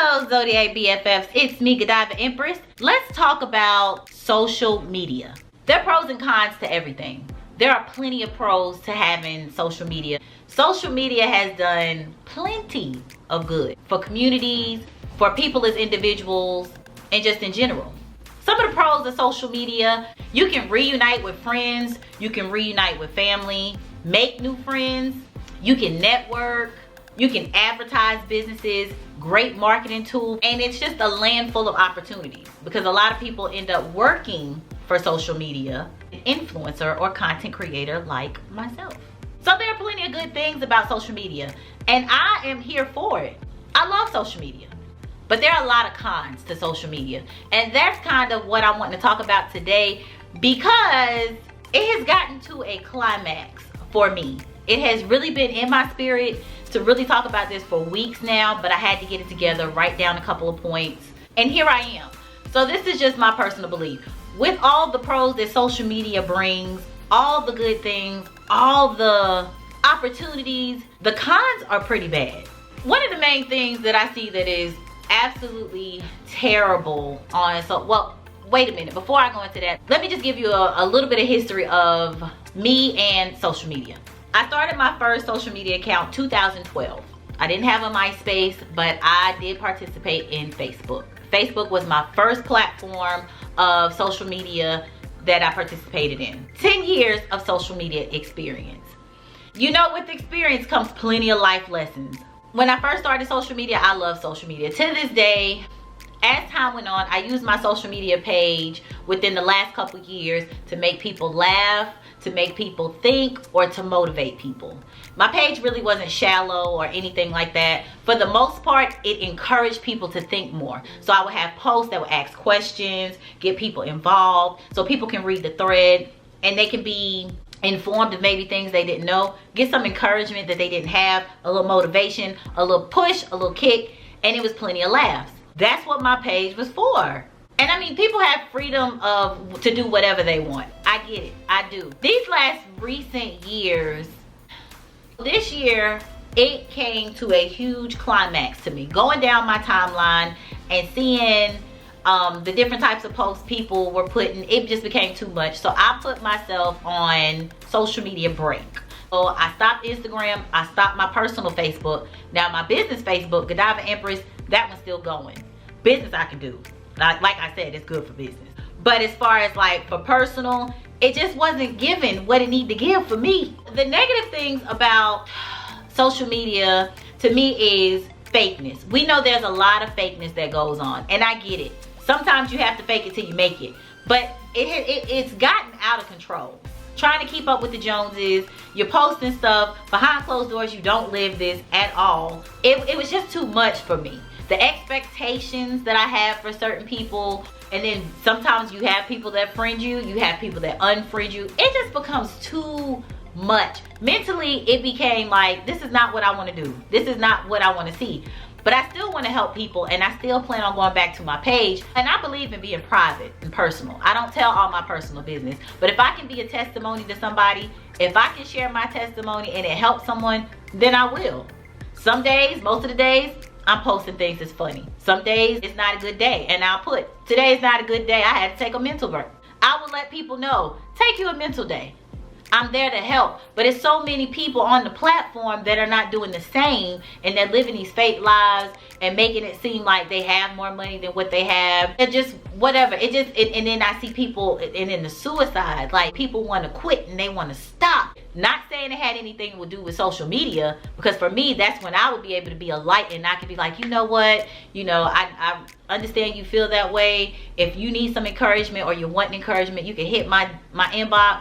Hello Zodiac BFFs, it's me Godiva Empress. Let's talk about social media. There are pros and cons to everything. There are plenty of pros to having social media. Social media has done plenty of good for communities, for people as individuals, and just in general. Some of the pros of social media: you can reunite with friends, you can reunite with family, make new friends, you can network, you can advertise businesses, great marketing tool, and it's just a land full of opportunities because a lot of people end up working for social media, an influencer or content creator like myself. So there are plenty of good things about social media, and I am here for it. I love social media, but there are a lot of cons to social media, and that's kind of what I want to talk about today because it has gotten to a climax for me. It has really been in my spirit to really talk about this for weeks now, but I had to get it together, write down a couple of points, and here I am. So this is just my personal belief. With all the pros that social media brings, all the good things, all the opportunities, the cons are pretty bad. One of the main things that I see that is absolutely terrible on, wait a minute, before I go into that, let me just give you a little bit of history of me and social media. I started my first social media account 2012. I didn't have a MySpace, but I did participate in Facebook. Facebook was my first platform of social media that I participated in. 10 years of social media experience. You know, with experience comes plenty of life lessons. When I first started social media, I love social media. To this day, as time went on, I used my social media page within the last couple years to make people laugh, to make people think, or to motivate people. My page really wasn't shallow or anything like that. For the most part, it encouraged people to think more. So I would have posts that would ask questions, get people involved, so people can read the thread and they can be informed of maybe things they didn't know, get some encouragement that they didn't have, a little motivation, a little push, a little kick, and it was plenty of laughs. That's what my page was for. And I mean, people have freedom to do whatever they want. I get it, I do. These last recent years, this year, it came to a huge climax to me. Going down my timeline and seeing the different types of posts people were putting, it just became too much. So I put myself on social media break. So I stopped Instagram, I stopped my personal Facebook. Now my business Facebook, Godiva Empress, that one's still going. Business I can do. Like I said, it's good for business. But as far as like for personal, it just wasn't giving what it needed to give for me. The negative things about social media to me is fakeness. We know there's a lot of fakeness that goes on, and I get it. Sometimes you have to fake it till you make it. But it's gotten out of control. Trying to keep up with the Joneses, you're posting stuff behind closed doors, you don't live this at all. It was just too much for me. The expectations that I have for certain people, and then sometimes you have people that friend you, you have people that unfriend you. It just becomes too much. Mentally, it became like, this is not what I want to do. This is not what I want to see. But I still want to help people, and I still plan on going back to my page. And I believe in being private and personal. I don't tell all my personal business. But if I can be a testimony to somebody, if I can share my testimony and it helps someone, then I will. Some days, most of the days, I'm posting things that's funny. Some days it's not a good day, and I'll put, today's not a good day, I had to take a mental break. I will let people know, take you a mental day. I'm there to help. But it's so many people on the platform that are not doing the same, and they're living these fake lives and making it seem like they have more money than what they have. It just, whatever. And then I see people, and then the suicide, like people want to quit and they want to stop. Not saying it had anything to do with social media, because for me, that's when I would be able to be a light, and I could be like, you know what, you know, I understand you feel that way. If you need some encouragement or you want encouragement, you can hit my inbox,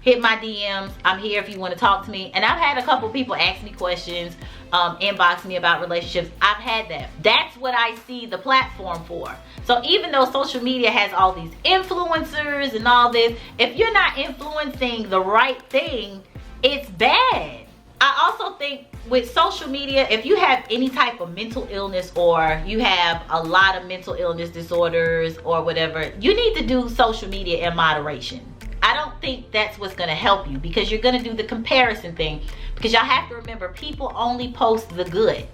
hit my DMs. I'm here if you want to talk to me. And I've had a couple people ask me questions, inbox me about relationships. I've had that. That's what I see the platform for. So even though social media has all these influencers and all this, if you're not influencing the right thing, it's bad. I also think with social media, if you have any type of mental illness, or you have a lot of mental illness disorders or whatever, you need to do social media in moderation. I don't think that's what's going to help you, because you're going to do the comparison thing, because y'all have to remember, people only post the good.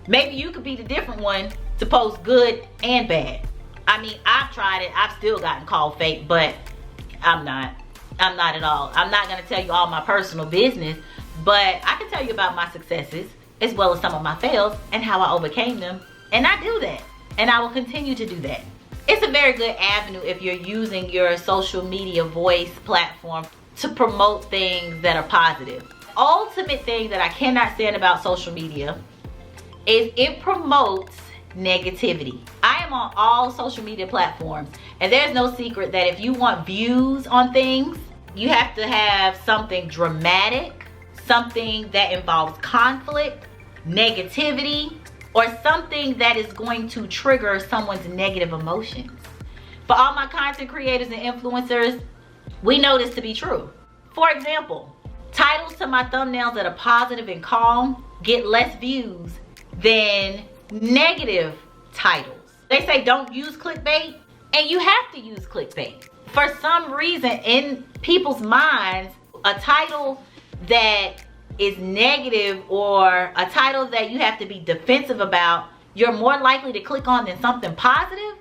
Maybe you could be the different one to post good and bad. I mean, I've tried it. I've still gotten called fake, but I'm not at all. I'm not gonna tell you all my personal business, but I can tell you about my successes as well as some of my fails and how I overcame them. And I do that, and I will continue to do that. It's a very good avenue if you're using your social media voice platform to promote things that are positive. Ultimate thing that I cannot stand about social media is it promotes negativity. I am on all social media platforms, and there's no secret that if you want views on things, you have to have something dramatic, something that involves conflict, negativity, or something that is going to trigger someone's negative emotions. For all my content creators and influencers, we know this to be true. For example, titles to my thumbnails that are positive and calm get less views than negative titles. They say don't use clickbait, and you have to use clickbait. For some reason in people's minds, a title that is negative or a title that you have to be defensive about, you're more likely to click on than something positive.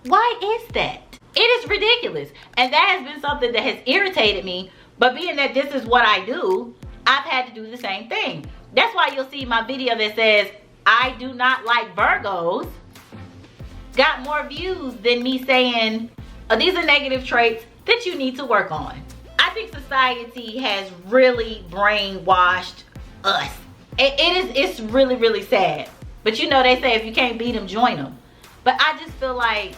Why is that? It is ridiculous, and that has been something that has irritated me. But being that this is what I do, I've had to do the same thing. That's why you'll see my video that says I do not like Virgos got more views than me saying these are negative traits that you need to work on. I think society has really brainwashed us. It's really, really sad. But you know, they say if you can't beat them, join them. But I just feel like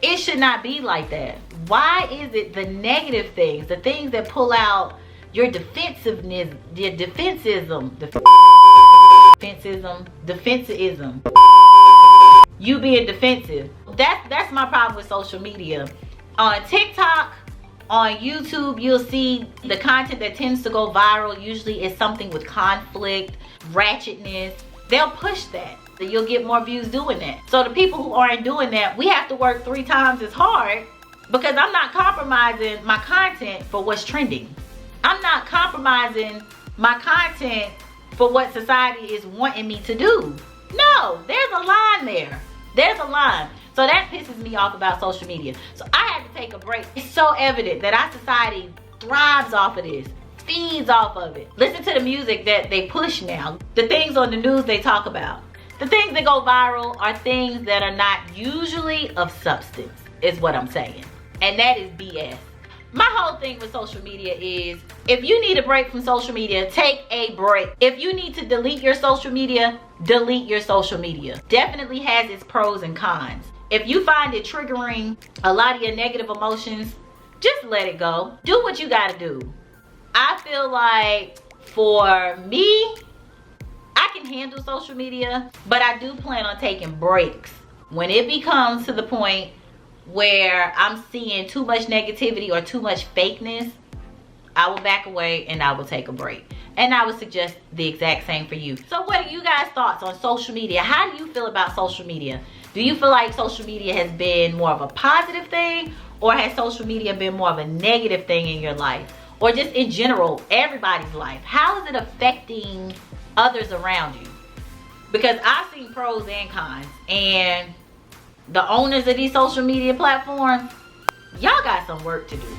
it should not be like that. Why is it the negative things, the things that pull out your defensiveness, your defensivism, you being defensive? That's my problem with social media. On TikTok, on YouTube, you'll see the content that tends to go viral usually is something with conflict, ratchetness. They'll push that. You'll get more views doing that. So the people who aren't doing that, we have to work 3 times as hard, because I'm not compromising my content for what's trending. I'm not compromising my content for what society is wanting me to do. No, there's a line there. There's a line. So that pisses me off about social media. So I had to take a break. It's so evident that our society thrives off of this, feeds off of it. Listen to the music that they push now. The things on the news they talk about. The things that go viral are things that are not usually of substance, is what I'm saying. And that is BS. My whole thing with social media is, if you need a break from social media, take a break. If you need to delete your social media, delete your social media. Definitely has its pros and cons. If you find it triggering a lot of your negative emotions, just let it go. Do what you gotta do. I feel like for me, I can handle social media, but I do plan on taking breaks. When it becomes to the point where I'm seeing too much negativity or too much fakeness, I will back away and I will take a break. And I would suggest the exact same for you. So what are you guys' thoughts on social media? How do you feel about social media? Do you feel like social media has been more of a positive thing, or has social media been more of a negative thing in your life? Or just in general, everybody's life? How is it affecting others around you? Because I've seen pros and cons, and the owners of these social media platforms, y'all got some work to do.